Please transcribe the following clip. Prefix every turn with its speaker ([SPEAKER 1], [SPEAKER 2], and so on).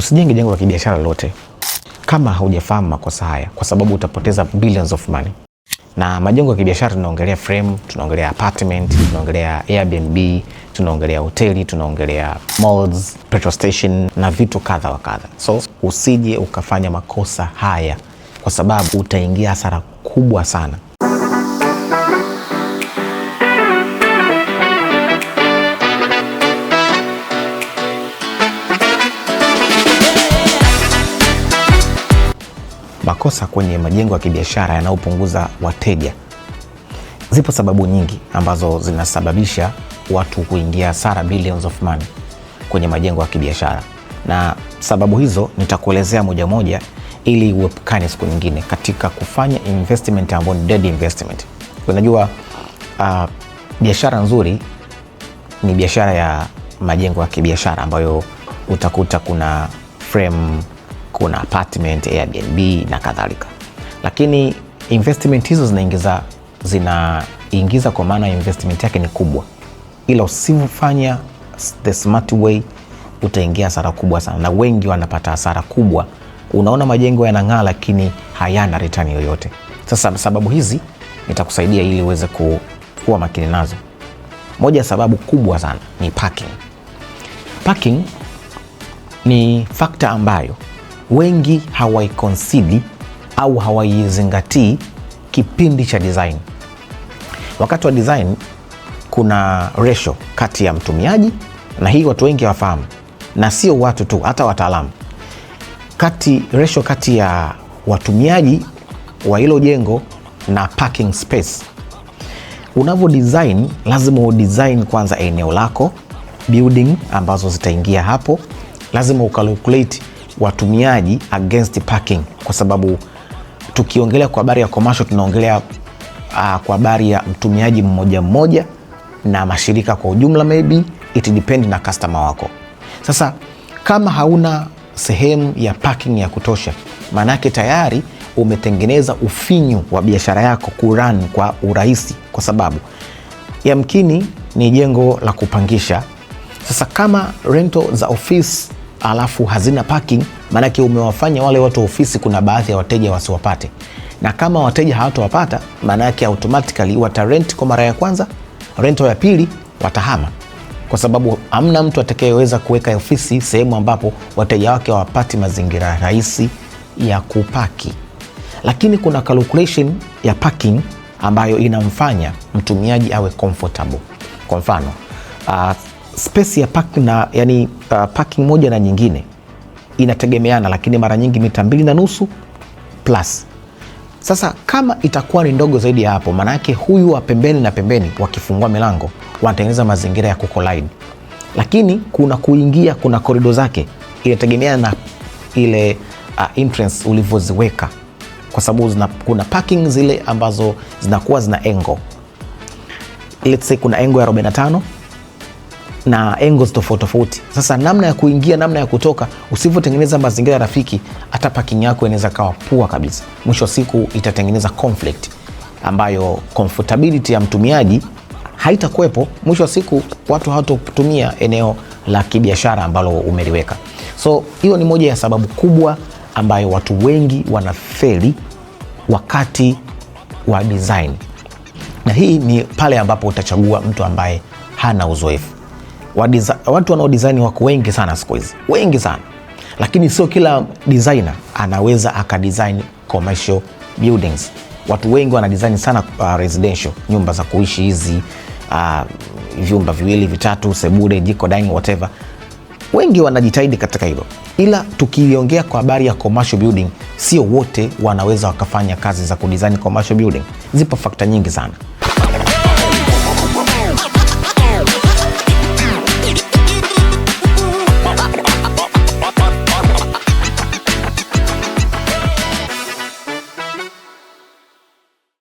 [SPEAKER 1] Usijenge jengo la kibiashara lolote kama haujafahamu makosa haya, kwa sababu utapoteza billions of money. Na majengo ya kibiashara tunaongelea frame, tunaongelea apartment, tunaongelea Airbnb, tunaongelea hoteli, tunaongelea malls, petrol station na vitu kadha wa kadha. So usije ukafanya makosa haya, kwa sababu utaingia hasara kubwa sana. Makosa kwenye majengo ya kibiashara yanayopunguza wateja. Zipo sababu nyingi ambazo zinasababisha watu kuingia hasara billions of money kwenye majengo ya kibiashara, na sababu hizo nitakuelezea moja moja ili uepukane siku nyingine katika kufanya investment ambayo ni dead investment. Unajua biashara nzuri ni biashara ya majengo ya kibiashara ambayo utakuta kuna frame, kuna apartment, Airbnb na kadhalika. Lakini investment hizo zinaingiza kwa maana investment yake ni kubwa, ila usifanya the smart way utaingia hasara kubwa sana, na wengi wanapata hasara kubwa. Unaona majengo yanang'aa lakini hayana return yoyote. Sasa sababu hizi nitakusaidia ili uweze kuwa makini nazo. Moja ya sababu kubwa sana ni parking. Parking ni factor ambayo wengi hawaikonsidi au hawaizingatii kipindi cha design. Wakati wa design kuna ratio kati ya mtumiaji, na hii watu wengi hawafahamu, na sio watu tu, hata wataalamu. Ratio kati ya watumiaji wa hilo jengo na parking space. Unavyo design, lazima udesign kwanza eneo lako, building ambazo zitaingia hapo. Lazima ukalculate watumiaji against parking, kwa sababu tukiongelea kwa habari ya commercial tunaongelea kwa habari ya mtumiaji mmoja mmoja na mashirika kwa ujumla, maybe it depend na customer wako. Sasa kama hauna sehemu ya parking ya kutosha, maana yake tayari umetengeneza ufinyu wa biashara yako kurun kwa urahisi, kwa sababu yamkini ni jengo la kupangisha. Sasa kama rental za office alafu hazina parking, maana yake umewafanya wale watu wa ofisi kuna baadhi ya wateja wasiwapate, na kama wateja hawatawapata, maana yake automatically watarent kwa mara ya kwanza, rental ya pili watahama, kwa sababu hamna mtu atakayeweza kuweka ofisi sehemu ambapo wateja wake hawapati mazingira rahisi ya kupaki. Lakini kuna calculation ya parking ambayo inamfanya mtumiaji awe comfortable. Kwa mfano, space ya parking parking moja na nyingine inategemeana, lakini mara nyingi mita 2.5 plus. Sasa kama itakuwa ni ndogo zaidi ya hapo, maana yake huyu wa pembeni na pembeni wakifungua milango wanatengeneza mazingira ya kucollide. Lakini kuna kuingia, kuna korido zake, inategemeana na ile entrance ulivyoziweka, kwa sababu kuna parking zile ambazo zinakuwa zina angle. Let's say kuna angle ya 45 na angles tofauti. Sasa namna ya kuingia, namna ya kutoka, usivyotengeneza mazingira rafiki, hata parking yako inaweza kawa pua kabisa. Mwisho siku itatengeneza conflict ambayo comfortability ya mtumiaji haitakuwepo. Mwisho siku watu hawatotumia eneo la kibiashara ambalo umeliweka. So hiyo ni moja ya sababu kubwa ambayo watu wengi wanafeli wakati wa design. Na hii ni pale ambapo utachagua mtu ambaye hana uzoefu. Watu wanao design wako wengi sana siku hizi, wengi sana. Lakini sio kila designer anaweza akadesign commercial buildings. Watu wengi wana design sana residential, nyumba za kuishi hizi, vyumba 2, 3, sebule, jiko, dining, whatever. Wengi wanajitahidi katika hilo. Ila tukiongea kwa habari ya commercial building, sio wote wanaweza wakafanya kazi za kudesign commercial building. Zipo factor nyingi sana.